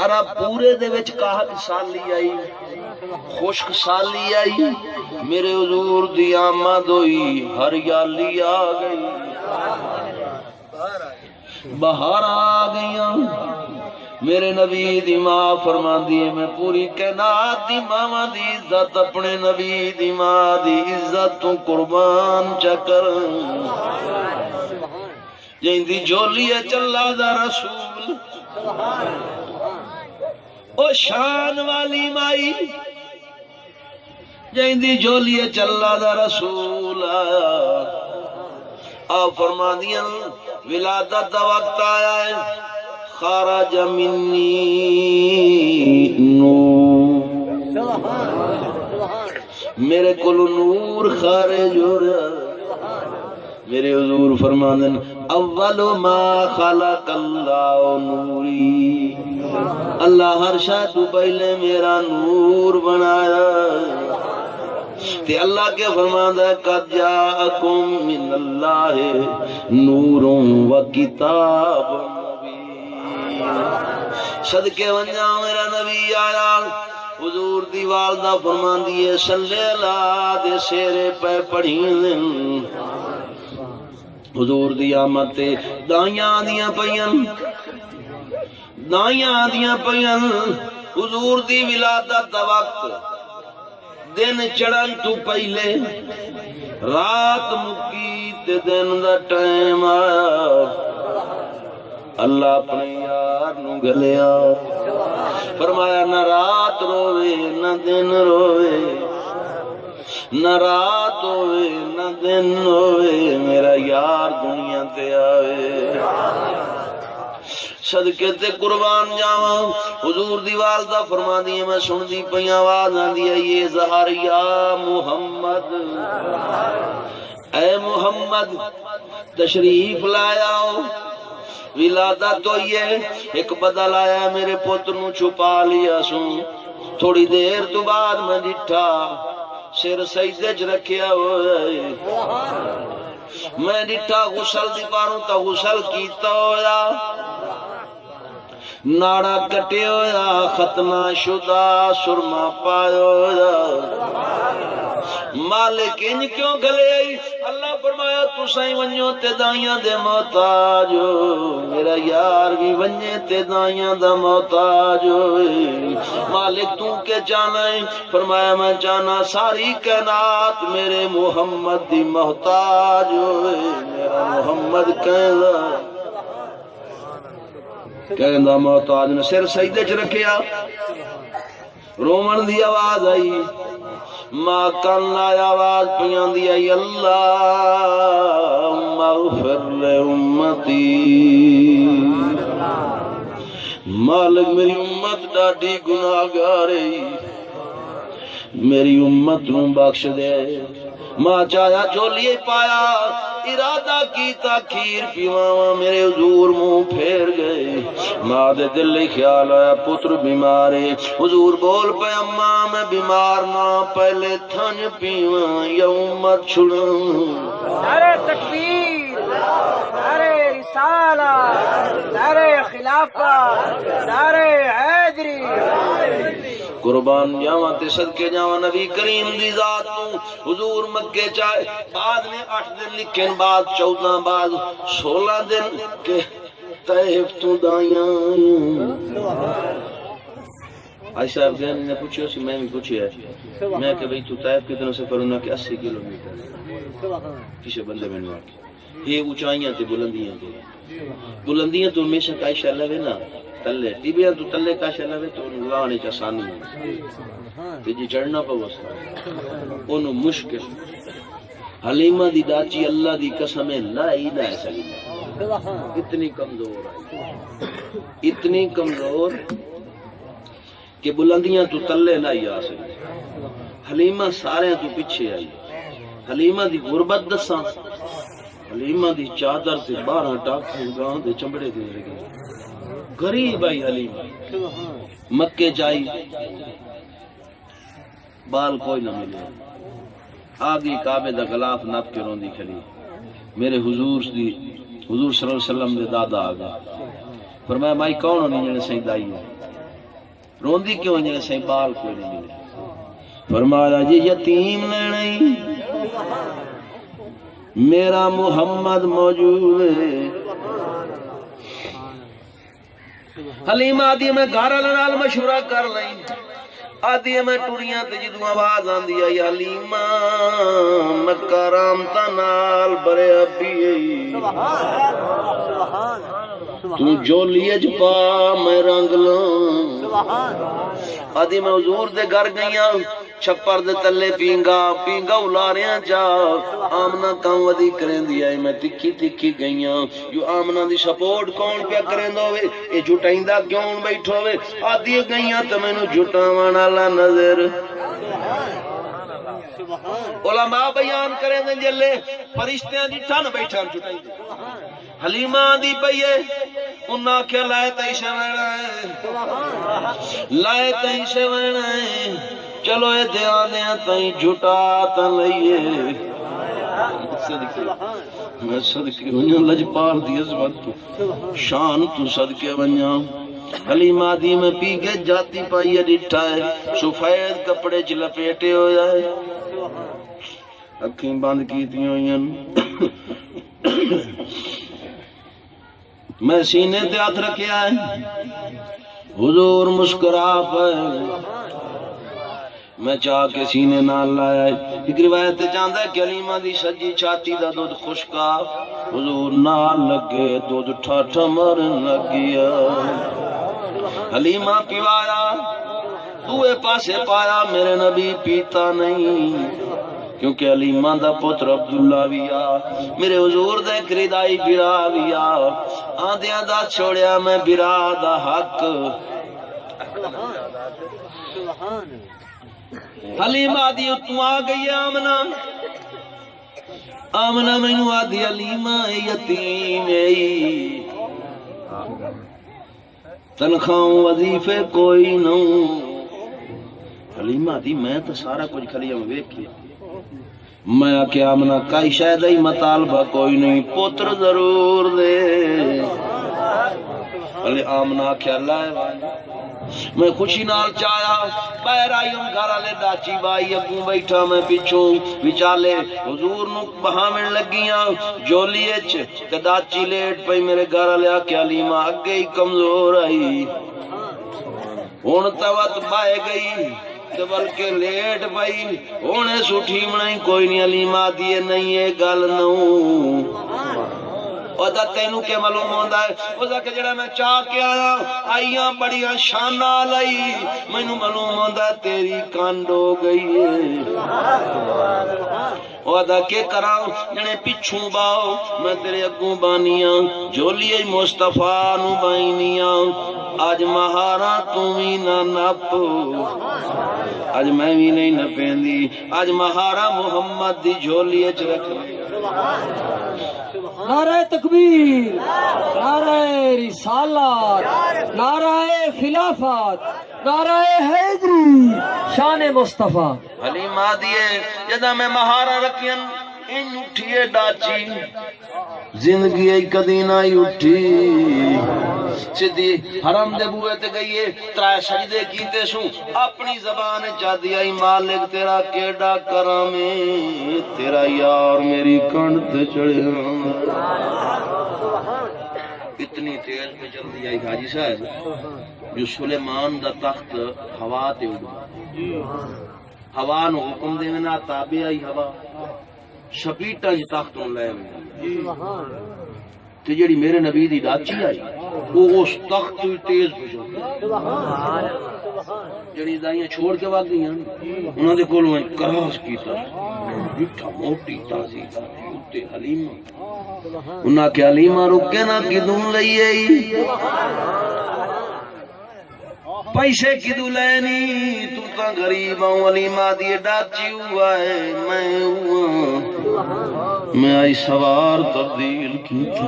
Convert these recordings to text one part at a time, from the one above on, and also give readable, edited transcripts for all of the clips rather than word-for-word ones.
عرب پورے دے وچ قحط سالی آئی، خشک سالی آئی، میرے حضور دی آمد ہوئی، ہریالی آ گئی، بہار آ گئیاں۔ میرے نبی دی ماں فرماندی ہے میں پوری کائنات دی ماں دی عزت اپنے نبی دی ماں دی عزت تو قربان چکر، جیندی جولی ہے چلا دا رسول، او شان والی مائی جیندی جولی ہے چلا دا رسول آیا۔ آپ فرما دیا ولادت دا وقت آیا ہے، خارج منی نور، میرے کل نور خارج ہو رہا۔ میرے حضور فرماندے اول ما خلق اللہ نوری، اللہ ہر شے تو پہلے میرا نور بنایا، تے اللہ کے فرماندا ہے قد جاءکم من اللہ نور و کتاب مبین۔ صدقے ونجا میرا نبی آیا، حضور دی والدہ فرماندی ہے صلی اللہ دے سیرے پہ پڑھین، حضور دی آمد تے دائیاں دیاں پئیاں، دائیاں دیاں پئیاں، حضور دی ولادت دا وقت دن چڑھن تو پہلے رات مکی تے دن دا ٹائم آیا، اللہ اپنے یار نو گلیا، فرمایا نہ رات روے نہ دن روے، نہ رات ہوئے نہ دن ہوئے، میرا یار دنیا تے آوے، صدقے تے قربان جاواں۔ حضور دی والدہ فرما دی میں سن دی پئی آواز آندی ہے یہ ظہر یا محمد، اے محمد تشریف لایا ہو، ولادت ہوئی ہے، ایک بدل آیا میرے پتر نو چھپا لیا سوں، تھوڑی دیر تو بعد میں ڈٹھا سر سجدے چ رکھیا ہوئے، میں ڈٹھا غسل دی پاروں تا غسل کیتا ہویا، ناڑا کٹے ہویا، ختمہ شدہ سرما پایا ہویا، مالک انج کیوں گلے آئی؟ اللہ فرمایا تسائیں ونجو تے دائیاں دے محتاج ہو، میرا یار بھی ونجے تے دائیاں دا محتاج ہو، مالک تو کے جانا ہے؟ فرمایا میں جانا ساری کائنات میرے محمد دی محتاج ہو، میرا محمد کہندا محتاج نے سر سجدے چ رکھیا، رومن دی آواز آئی، ماں کن آیا آواز پیاں دی آئی، اللہم اغفر لامتی، مالک میری امت ڈاڈی گناہگار ہے، میری امت نو بخش دے۔ ماں چایا چولی پایا، ارادہ کیتا کھیر پیواں، میرے حضور منہ پھیر گئے، ماں دے دل خیال آیا پتر بیمار ہے، حضور بول پے اماں میں بیمار نہ پہلے تھن پیواں یا امت چھڑاں۔ نعرہ تکبیر، نعرہ رسالہ، نعرہ خلافت، نعرہ حیدری، قربان جاواں تے صدقے جاواں نبی کریم دی ذات تو۔ حضور مکے چائے بعد نے 8 دن لکھن، بعد 14، بعد 16 دن کے طیف تو دائیاں عائشہ صاحب نے پوچھو سی، میں بھی پوچھیا ہے، میں کہ بھئی تو طیف کتنا سفر ہونا کہ 80 کلومیٹر، کسی بندے میں نے آکے یہ اونچائیاں تے بلندیاں تے، بلندیاں تو ہمیشہ عائشہ لوے نا تلے، ٹیبیاں تو تلے کاشا لوے تو انہوں لانے چا آسانی ہے، تے جی چڑھنا پا وستا انہوں مشکل۔ حلیمہ دی ڈاچی اللہ دی قسمیں لا ہی نہ سکتی، اتنی کمزور آئی، اتنی کمزور کہ بلندیاں تو تلے نہ ہی آ سکتی۔ حلیمہ سارے تو پیچھے آئی، حلیمہ دی غربت دساں، حلیمہ دی چادر تے 12 ٹاکوں گاں دے چمڑے دے لگے، غریب آئی حلیمہ، مکے جائی بال کوئی نہ ملے، آگئی کعبے دا غلاف نپ کے روندی کھلی، میرے حضور صلی اللہ علیہ وسلم دے دادا آگا، فرمایا مائی کون ہونی جنہیں سائیں دائی ہے روندی کیوں جنہیں سائیں بال کوئی نہیں ملے فرمایا یہ یتیم نہیں میرا محمد موجود ہے حلیمہ آدھی میں گھر نال مشورہ کر لیں آدھی میں ٹوریاں تے جدوں آواز آندی آئی حلیمہ میں کرامتا نال برے ابی تو جو لیج پا میں رنگ لوں آدھی میں حضور دے گھر گئیاں چھپر دے تلے پینگا الاریاں جا آمنہ کام ودی کریں دیا میں تکھی گئیاں جو آمنہ دی سپورٹ کون پیا کریں دووے اے جھٹائندہ کیوں بیٹھوے آدھی گئیاں تو میں نو جھٹاوانا لا نظر علماء بیان کریں دیں جلے فرشتیاں دی ٹھن بیٹھا جھٹائیں دیں حلیمہ دی پئیے انہاں کیا لائے تیشے وینا ہے چلو اے دیاں دیاں تائیں جھٹا تا لئیے میں صدقے ونیاں لجپال دی عظمت تو شان تو صدقے ونیاں حلیمہ دی میں پی کے جاتی پائیے ڈٹھا ہے سفید کپڑے چ لپیٹے ہو جائے اکھیں بند کیتی ہوئیں میں سینے تے ہاتھ رکھیا ہے حضور مسکرا پائے میں چاہ کے سینے نال لایا ہے ایک روایت چاہتا ہے کہ حلیمہ دی سجی چھاتی دا دودھ خشکا حضور نال لگے دودھ ٹھاٹھا مرن لگیا حلیمہ پیوایا دوئے پاسے پایا میرے نبی پیتا نہیں کیونکہ حلیمہ دا پتر عبداللہ بھی آ میرے حضور دے کردائی برا بھی آ آدھیاں دا چھوڑیا میں برا دا حق حلیمہ آدھی اتو آ گئی آمنہ میں نو آدھی حلیمہ یتیم تنخواہوں وظیفے کوئی نو حلیمہ آدھی میں تو سارا کچھ کھلیا میں ویکھیا میں آکے آمنہ کائی شاید ہی مطالبہ کوئی نہیں پتر ضرور دے علی آمنہ آکے اللہ ہے میں خوشی نال چایا باہر آئی ہم گھر آلے ڈاچی بائی اگوں بیٹھا میں پیچھوں وچالے حضور نو بہامن لگیاں جولی اچ تے ڈاچی لیٹ پئی میرے گھر آلے آکے حلیمہ اگے ہی کمزور آئی ہن توت بائے گئی تے بلکہ لیٹ پئی ہونے سٹھی بنائی کوئی نہیں حلیمہ دیے نہیں ہے گل نو اور دا تینوں کے معلوم ہوندہ ہے وہ دا کہ جڑا میں چاہ کے آیا آئیاں بڑیاں شانہ لائی میں نو معلوم ہوندہ ہے تیری کانڈ ہو گئی ہے اور دا کہ کراؤ جنے پچھوں باؤ میں تیرے اگوں بانیاں جو لیے مصطفیٰ نو بائنیاں آج مہارا تمہیں نہ نپ آج میں بھی نہیں نپین دی آج مہارا محمد دی جھولی اچ رکھ نعرہ تکبیر نعرہ رسالت نعرہ خلافت نعرہ حیدری شان مصطفیٰ حلیمہ دیئے جدہ میں مہارا رکھین ان اٹھیے ڈاچی زندگی ای کدی نہ اٹھی سیدھی حرم دے بوئے تے گئیے ترائے سجدے کیتے سوں اپنی زبان چاہ دیا مالک تیرا کیڑا کرامے تیرا یار میری کنڈ تے چڑھے اتنی تیز پہ چل دی آئی حاجی صاحب جو سلیمان دا تخت ہوا تے اڑا ہوا نو حکم دے میں نہ تابع آئی ہوا شپیٹا جی تخت نو لے میں تے جڑی میرے نبی دی ڈاچی آئی وہ اس تخت تو تیز بجو جڑی دائیاں چھوڑ کے واقع گئی انہوں نے کولوں کراس کیتا جٹھا موٹی تازی اتے حلیمہ انہاں کہ حلیمہ رکے نہ کدوں لئیے پیسے کدوں لینی تو تا غریب ہوں حلیمہ دیے ڈاچی ہوا ہے میں ہوا میں آئی سوار تبدیل کی تھی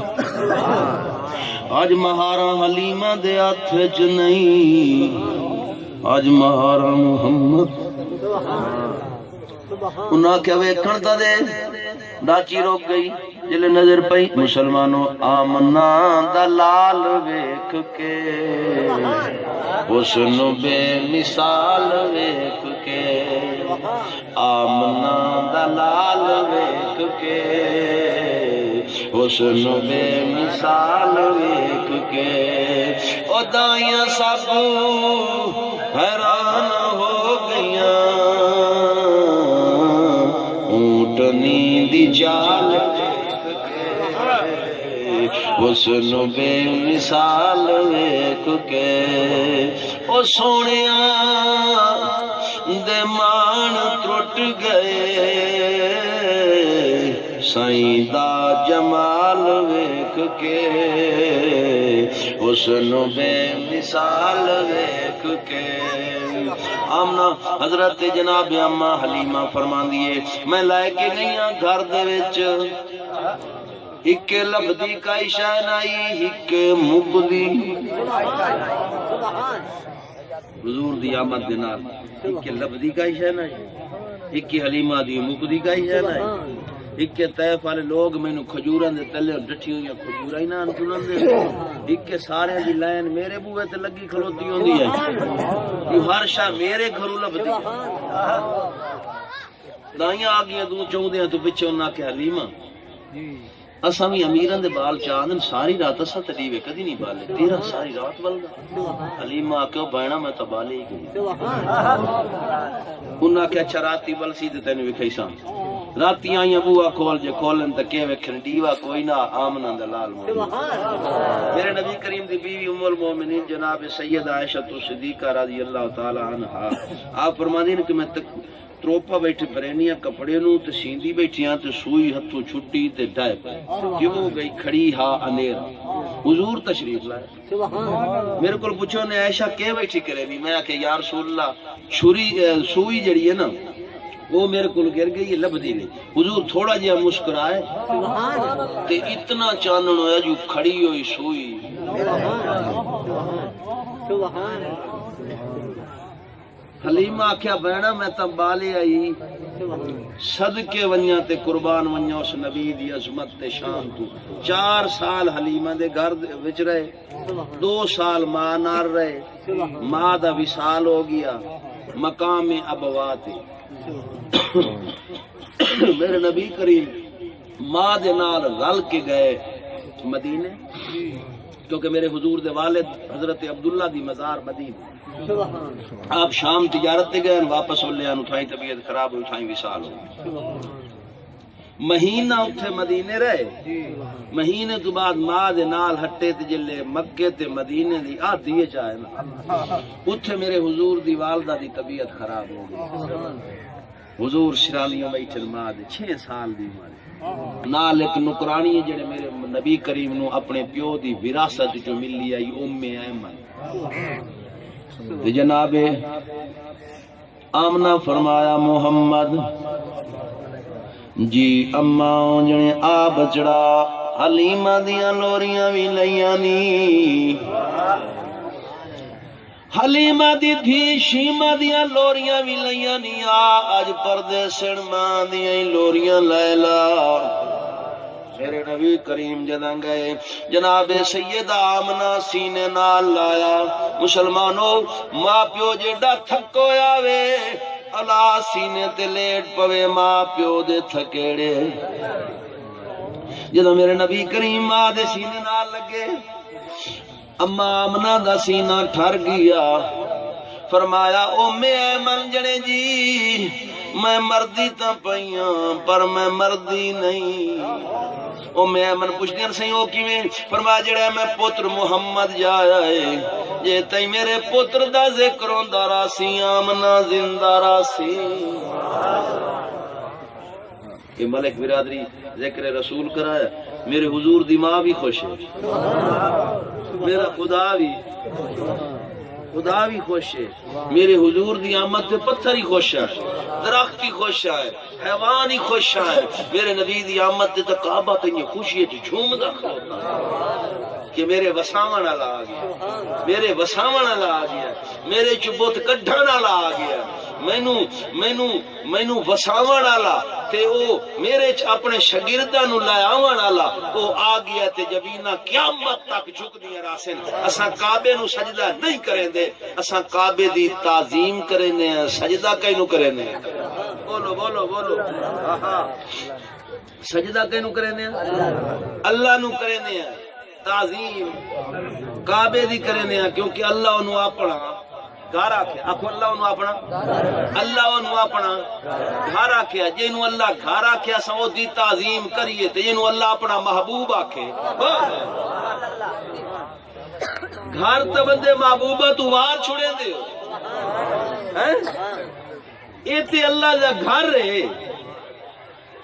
آج مہارا حلیمہ دے آتھج نہیں آج مہارا محمد انہاں کیا ویکھن تا دے ڈاچی روک گئی جلے نظر پئی مسلمانوں آمنا دلال ویکھ کے حسن بے مثال ویکھ کے آمنا دلال ویکھ کے حسن بے مثال ویکھ کے او دائیاں سب حیران ہو گئیاں اونٹنی دی جال حسن بے مثال ویکھ کے او سونیاں دے مان ٹرٹ گئے سائیں دا جمال ویکھ کے حسن بے مثال ویکھ کے آمنا حضرت جناب اما حلیمہ فرماندیے میں لائے کے گئیاں گھر دے وچ ایک لبدی کا اشارہ آئی ایک مقدی حضور دی آمد دینار ایک لبدی کا اشارہ آئی ایک حلیمہ دی مقدی کا اشارہ آئی ایک طیف والے لوگ میں نو کھجوران دے تلے ڈٹھی ہوئی کھجورہ ہی نہ انتونن دے ایک سارے دی لائن میرے بوئے تے لگی کھلوتی ہوں دی ہے یہ ہر شاہ میرے گھروں لبدی دائیاں آگیاں دوں چون دیاں تو پچھے انہاں کے حلیمہ اساں بھی امیران دے بال چاندن ساری رات اساں تلیوے کدی نہیں بالے تیرا ساری رات بلدا حلیمہ آکے بائنا میں تو بالے ہی گئی انہاں کے اچھا راتی بل سی دیتے نے وکھائی سان راتی آئیں ابوہ کھول جے کھولن تکے وکھن ڈیوہ کوئی نہ آمنہ دلال مومن میرے نبی کریم دی بیوی ام المومنین جناب سید عائشہ صدیقہ رضی اللہ تعالی عنہ آپ فرماندین کہ میں تروپا بیٹھے پرینیاں کپڑے نو تے سیندی بیٹھیاں تے سوئی ہتھوں چھٹی تے ڈائے پائے کیوں گئی کھڑی ہا انیرا حضور تشریف لائے میرے کو پوچھو نے عائشہ کہ بیٹھی کرے بھی میں کہ یا رسول اللہ سوئی جڑی ہے نا وہ میرے کو گر گئی یہ لبدی نہیں حضور تھوڑا جہا مسکرائے تے اتنا چانن ہویا جو کھڑی ہوئی سوئی حلیمہ آکھیا بہنا میں تب بالے آئی صدقے ونیاں تے قربان ونیاں اس نبی دی عظمت تے شان تو 4 سال حلیمہ دے گھر وچ رہے 2 سال ماں نار رہے ماں دا وصال ہو گیا مقام ابوات میرے نبی کریم ماں دے نال رل کے گئے مدینے کیونکہ میرے حضور دے والد حضرت عبداللہ دی مزار مدینے آپ شام تجارت تے گئے واپس ولے آن اٹھائیں طبیعت خراب ہوئی اٹھائیں وصال ہو مہینہ اتھے مدینے رہے مہینے تو بعد ماں دے نال ہٹے تے جلے مکے تے مدینے دی دیئے جائے نا اتھے میرے حضور دی والدہ دی طبیعت خراب ہو گئی حضور شرالیوں بیٹھل ماں دے 6 سال دی عمر نال ایک نکرانی جڑے میرے نبی کریم نو اپنے پیو دی وراثت جو ملی آئی ام ایمن جناب آمنہ فرمایا محمد جی اماں جنے آ بچڑا حلیمہ دیاں لوریاں بھی لیاں نی حلیمہ دی تھی شیمہ دیاں لوریاں بھی لیاں نی آج پردے سن ماں دیاں لوریاں لیلا میرے نبی کریم جداں گئے جناب سیدہ آمنہ سینے نال لایا مسلمانوں ماں پیو جیڑا تھکو آوے اللہ سینے تے لیٹ پوے ماں پیو دے تھکیڑے جداں میرے نبی کریم ماں دے سینے نال لگے اما آمنہ دا سینہ ٹھر گیا فرمایا او میں ایمن جنے جی میں مردی تا پئیاں پر میں مردی نہیں او میں ایمن پوچھ دیا سہی ہو کی میں فرمایا جڑے میں پتر محمد جایا ہے یہ تئی میرے پتر دا ذکروں دارا سی آمنہ زندہ راسی یہ ملک برادری ذکر رسول کرایا میرے حضور دی ماں بھی خوش ہے میرا خدا بھی خوش ہے میرے حضور دی آمد سے پتھر ہی خوش ہے درخت ہی خوش ہے حیوان ہی خوش ہے میرے نبی دی آمد سے تو کعبہ تے خوشی ہے جھوم دا کھلوتا کہ میرے وساون والا آ گیا میرے وساون والا آ گیا میرے چبوت کڈھن والا آ گیا مینوں وساون والا تے او میرے چ اپنے شاگرداں نو لے آون والا او آ گیا تے جبیناں قیامت تک جھکدیاں راسن اساں کعبے نو سجدہ نہیں کریندے اساں کعبے دی تعظیم کرینے ہیں سجدہ کینو کرینے ہیں بولو بولو بولو سجدہ کینو کرینے ہیں اللہ نو کرینے ہیں تعظیم کعبے دی کرینے ہیں کیونکہ اللہ انہوں اپنا گھر آکھیا آکھو اللہ انہوں اپنا اللہ انہوں اپنا گھر آکھیا جنہوں اللہ گھر آکھیا سو دی تعظیم کریے تے جنہوں اللہ اپنا محبوب آکھے گھر تے بندے محبوبہ تو وار چھڑے دے اے تے اللہ دا گھر رہے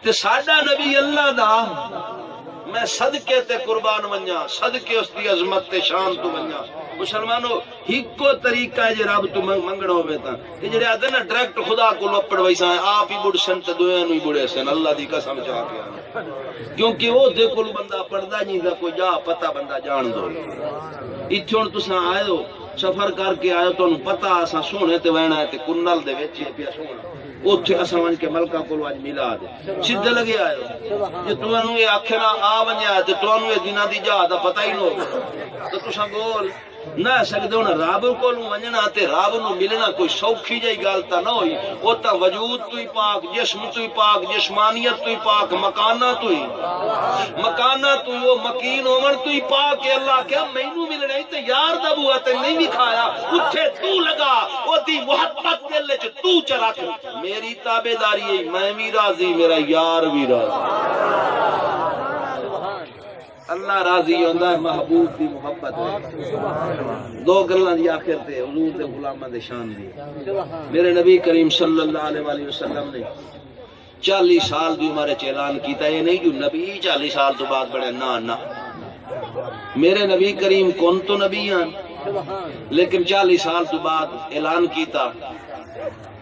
تے ساڈا نبی اللہ دا میں صدقے تے قربان ونجا صدقے اس دی عظمت تے شان تو ونجا مسلمانوں ہکو طریقہ ہے جے رب تو منگنا ہوے تا کہ جڑے آدے نا ڈائریکٹ خدا کو اپڑ ویسا آپ ہی بڑھ سن تے دویاں نو ہی بڑھے سن اللہ دی قسم چا کے کیونکہ او دے کول بندہ پڑھدا نہیں دا کوئی جا پتہ بندہ جان دو ایتھے ہن تساں آئے ہو سفر کر کے آئے تو پتہ اساں سونے تے وینا ہے تے کنل دے وچ پیا سونا اوتھے اساں ون کے ملکاں کول اج ملا دے سیدھے لگے آئے ہو جے تانوں اے آکھے نا آ ونجا تے تانوں اے دیناں دی جہاد دا پتہ ہی نہ ہو تو تساں گول نہ سکدے ہن رب کول ونجنا تے رب نو ملنا کوئی سوکھی جئی گل تا نہ ہوئی او تا وجود تو ہی پاک جسم تو ہی پاک جسمانیت تو ہی پاک مکانہ تو ہی وہ مکین ہون تو ہی پاک کہ اللہ کہ مینوں ملنا ہی تے یار دا بوا تے نہیں وکھایا اوتھے تو لگا او دی محبت دل وچ تو چ رکھ میری تابعداری ہے میں بھی راضی میرا یار بھی راضی اللہ راضی ہوندا ہے محبوب دی محبت ہے دو گلاں دی آخر تے حضور دے غلاماں دے شان دی میرے نبی کریم صلی اللہ علیہ وسلم نے 40 سال دی عمر وچ اعلان کیتا ہے نہیں جو نبی 40 سال تو بعد بڑے نہ میرے نبی کریم کون تو نبی ہیں لیکن 40 سال تو بعد اعلان کیتا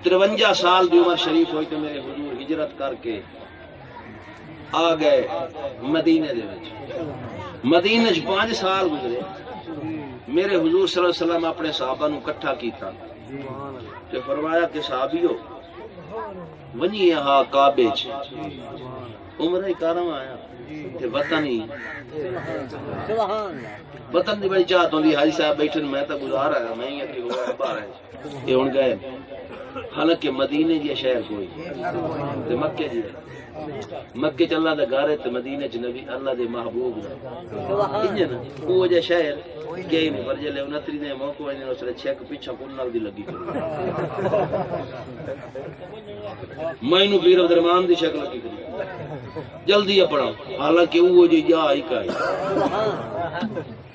53 سال دی عمر شریف ہوئی تو میرے حضور ہجرت کر کے آ گئے مدینے دے وچ مدینے 5 سال گزرے میرے حضور صلی اللہ علیہ وسلم اپنے صحابہ نو اکٹھا کیتا تے فرمایا کہ صحابیو ونی ہا کعبے چ عمرہ کرم آیا تے وطنی وطن دی بڑی چاہت ہوندی حاجی صاحب بیٹھن میں تا گزار آیا میں ہی اکی ہوا باہر ہے یہ ہن گئے حالانکہ مدینے جی شہر کوئی تے مکے جی مکے چ اللہ دا گھر ہے تے مدینے چ نبی اللہ دے محبوب دا انجن وہ جے شہر گئے نہیں پر جلے 29 دے موقع نے اس نے چیک پیچھے کونال دی لگی مینوں پیر عبد الرحمان دی شکل لگی جلدی اپنا حالانکہ وہ جی جا ہی کائی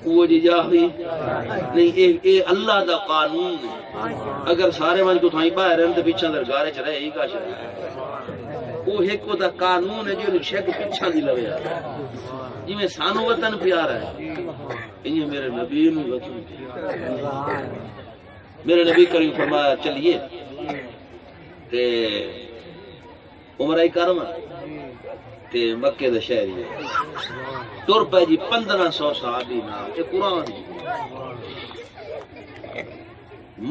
وہ جی جا ہی نہیں اے اللہ دا قانون ہے اگر سارے من کو تھائی باہر رہن تے پیچھے در گھر چ رہے ہی کا شے وہ ایک دا قانون ہے جو شک پیچھے دی لویا جی میں سانو وطن پیارا ہے یہ میرے نبی نو وطن میرے نبی کریم فرمایا چلیے تے عمرہ کرم تے مکے دا شہری ہے تر پہ جی 1500 صحابی نال اے قرآن جی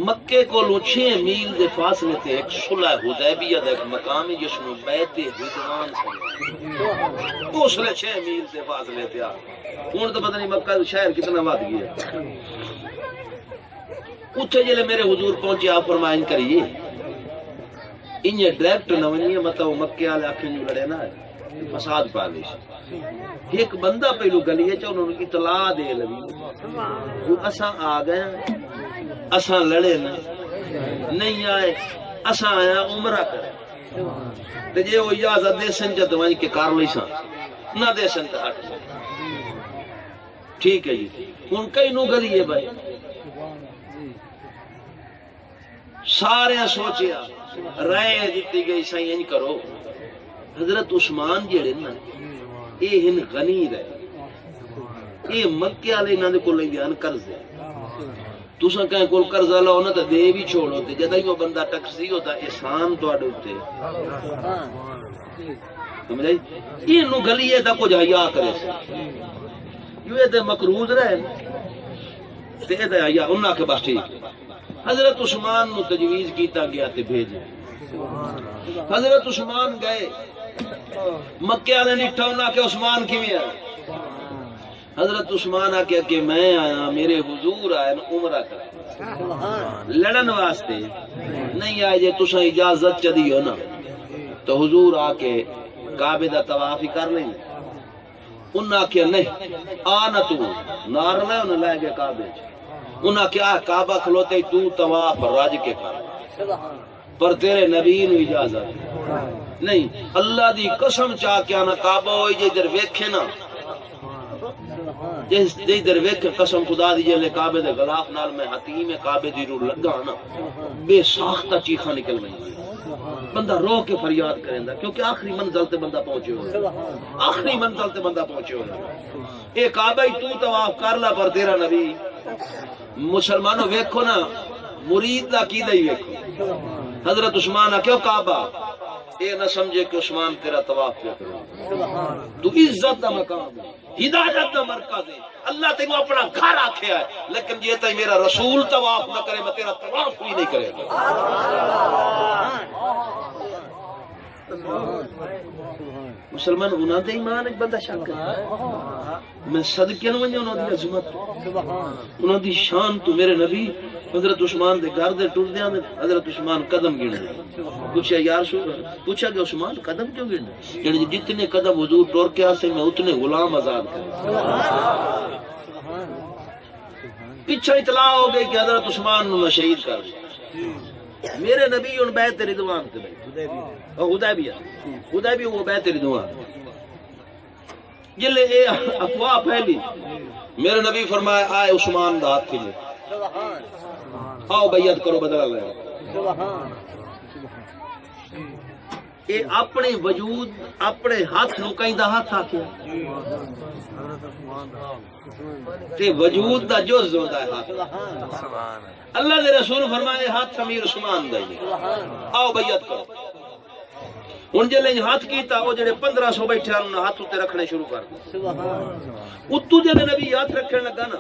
مکے کو 6 میل دے فاصلے تے ایک صلح حدیبیہ دا ایک مقام ہے جس میں بیت رضوان سے اس لے 6 میل دے فاصلے تے ہن تو پتہ نہیں مکہ شہر کتنا واد گیا اتھے جلے میرے حضور پہنچے آپ فرمائیں کریے انہیں ڈائریکٹ نہ ونیے مطلب مکے والے آکھیں جو لڑے نا فساد پا لے ایک بندہ پہلو گلیے چا انہوں نے اطلاع دے لگی جو اساں آ گئے اساں لڑے نا نہیں آئے اساں آیا عمرہ کرے تے جے وہ اجازت دے سن جا دوائیں کے کار لئی سان نہ دے سن تے ہٹ ٹھیک ہے جی ان کئی نو گلیے بھائی سارے سوچیا رائے دیتی گئی سائیں انج کرو حضرت عثمان جڑے نا اے ہن غنی رہے اے مکے والے انہاں دے کول لیندے قرض ہے تساں کہیں کول قرض لاؤ نہ تے دے بھی چھوڑو تے جدوں وہ بندہ ٹکسی ہوتا احسان تواڈے اوتے سمجھائی اینو گلیے دا کچھ حیا کرے یہ تے مقروض رہے تے اے حیا انہاں کے بس ٹھیک حضرت عثمان نو تجویز کیتا گیا تے بھیجے حضرت عثمان گئے مکے والے ڈٹھا انہاں کہ عثمان کیویں ہے؟ حضرت عثمان آ کہ میں آیا میرے حضور آئے عمرہ کر لڑن واسطے نہیں آئے جے تساں اجازت چ دیو نا تو حضور آ کے کعبے دا طواف ہی کر لیں انہاں کہ نہیں آ نہ تو نار لے انہاں لے گئے کعبے انہاں کیا کعبہ کھلوتے تو طواف رج کے کر پر تیرے نبی نو اجازت نہیں اللہ دی قسم چاہ کے آنا کعبہ ہوئی جے ادھر ویکھے نا جس ادھر ویکھے قسم خدا دی جے کعبے دے غلاف نال میں حتیم کعبے دی رو لگا نا بے ساختہ چیخاں نکل گئی بندہ رو کے فریاد کریندا کیونکہ آخری منزل تے بندہ پہنچے ہو آخری منزل تے بندہ پہنچے ہو اے کعبہ ہی تو طواف کر لا پر تیرا نبی مسلمانوں ویکھو نا مرید دا کیدا ہی ویکھو حضرت عثمان کیوں کعبہ اے نہ سمجھے کہ عثمان تیرا طواف کیا کرے تو عزت دا مقام ہے ہدایت دا مرکز ہے اللہ تینوں اپنا گھر آکھیا ہے لیکن یہ تے میرا رسول طواف نہ کرے میں تیرا طواف بھی نہیں کرے مسلمان انہاں دے ایمان ایک بندہ شک کرے میں صدقے نو ونجا انہاں دی عظمت انہاں دی شان تو میرے نبی حضرت عثمان دے گھر دے ٹردیاں حضرت عثمان قدم گن پوچھا یار پوچھا کہ عثمان قدم کیوں گن یعنی جتنے قدم حضور ٹور کے آسے میں اتنے غلام آزاد کرے پیچھے اطلاع ہو گئی کہ حضرت عثمان نو شہید کر دیا میرے نبی ان بیعت رضوان تے حدیبیہ وہ بیعت رضوان جلے اے افواہ پھیلی میرے نبی فرمایا آئے عثمان دا ہاتھ کھلے آؤ بیعت کرو بدلہ لے اے اپنے وجود اپنے ہاتھ نو کہیں دا ہاتھ آکھیا تے وجود دا جز ہوندا ہے ہاتھ اللہ دے رسول فرمائے ہاتھ امیر عثمان دا ہی آؤ بیعت کرو ہن جلے ہاتھ کیتا او جڑے 1500 بیٹھے انہاں ہاتھ تے رکھنے شروع کر دتے اتو جڑے نبی ہاتھ رکھن لگا نا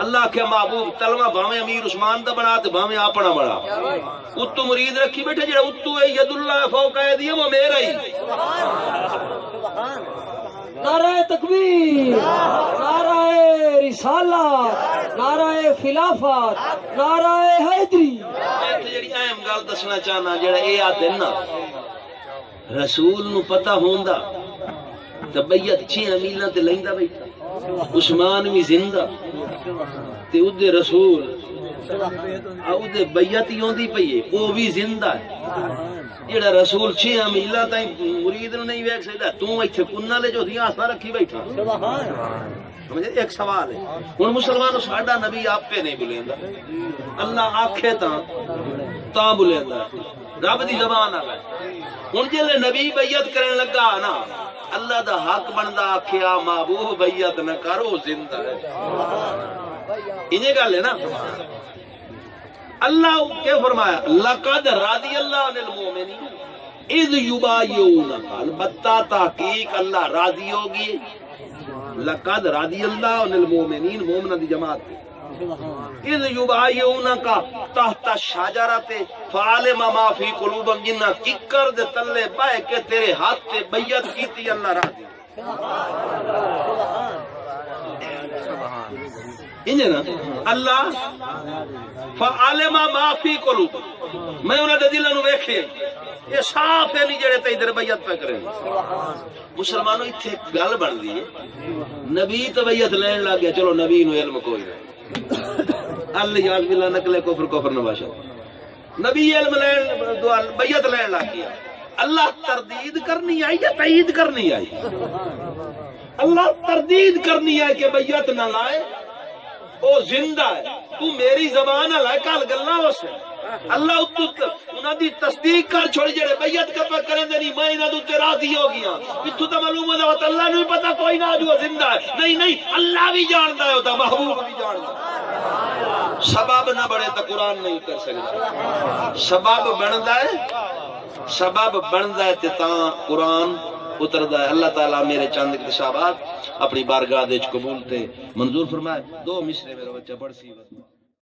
اللہ کے محبوب تلوا بھاویں امیر عثمان دا بنا تے بھاویں اپنا بنا اتو مرید رکھی بیٹھے جڑا اتو ہے ید اللہ فوق ایدی وہ میرا ہی نعرہ تکبیر نعرہ رسالت نعرہ خلافت نعرہ حیدری جڑی اہم گل دسنا چاہنا جڑا اے آتے نا رسول نو پتہ ہوندا تے بیعت 6 میلاں تے لیندا بیٹھا عثمان بھی زندہ تے اودے رسول اودے بیعت ہی ہوندی پئی ہے او بھی زندہ ہے جڑا رسول 6 میلاں تائیں مرید نو نہیں ویکھ سکدا تو ایتھے کناں لے جو دیاں آسا رکھی بیٹھا سبحان اللہ ایک سوال ہے ہن مسلمانوں ساڈا نبی آپ پہ نہیں بلیندا اللہ آکھے تاں بلیندا رب دی زبان والا ہن جے نبی بیعت کرن لگا نا اللہ دا حق بندا آکھیا محبوب بیعت نہ کرو زندہ ہے انہیں گل ہے نا اللہ کیا فرمایا لقد رضی اللہ عن المؤمنین اذ یبایعونک البتہ تحقیق اللہ راضی ہوگی لقد رضی اللہ عن المؤمنین مومنہ دی جماعت اذ یبایعونک تحت الشجرۃ فعلم ما فی قلوبہم جنہ ککر دے تلے بہ کے تیرے ہاتھ تے بیعت کیتی اللہ راضی انجے نا اللہ فعلم ما فی قلوبہم میں انہاں دے دلاں نو ویکھے یہ صاف ہے نہیں جڑے تے ادھر بیعت پہ کرے مسلمانوں ایتھے گل بندی ہے نبی تے بیعت لین لگ گیا چلو نبی نو علم کوئی نہیں اللہ یاد باللہ نقل کفر نباشا نبی علم لین بیعت لین لگ گیا اللہ تردید کرنی آئی یا تائید کرنی آئی اللہ تردید کرنی آئی کہ بیعت نہ لائے او زندہ ہے تو میری زبان لائے کال گلنا ہو سے اللہ انہاں دی تصدیق کر چھوڑی جڑے بیعت کر کریں دے نہیں میں انہاں دے راضی ہو گیا اتھو تے معلوم ہے اللہ نے پتہ کوئی نہ جو زندہ ہے نہیں اللہ بھی جاندا ہے ہوتا محبوب بھی جاندا ہے سبب نہ بڑے تو قرآن نہیں کر سکتا سبب بندا ہے تے تاں قرآن اتردا ہے اللہ تعالیٰ میرے چند اکتشافات اپنی بارگاہ وچ قبول تے منظور فرمائے 2 مصرے میرا بچہ پڑھ سی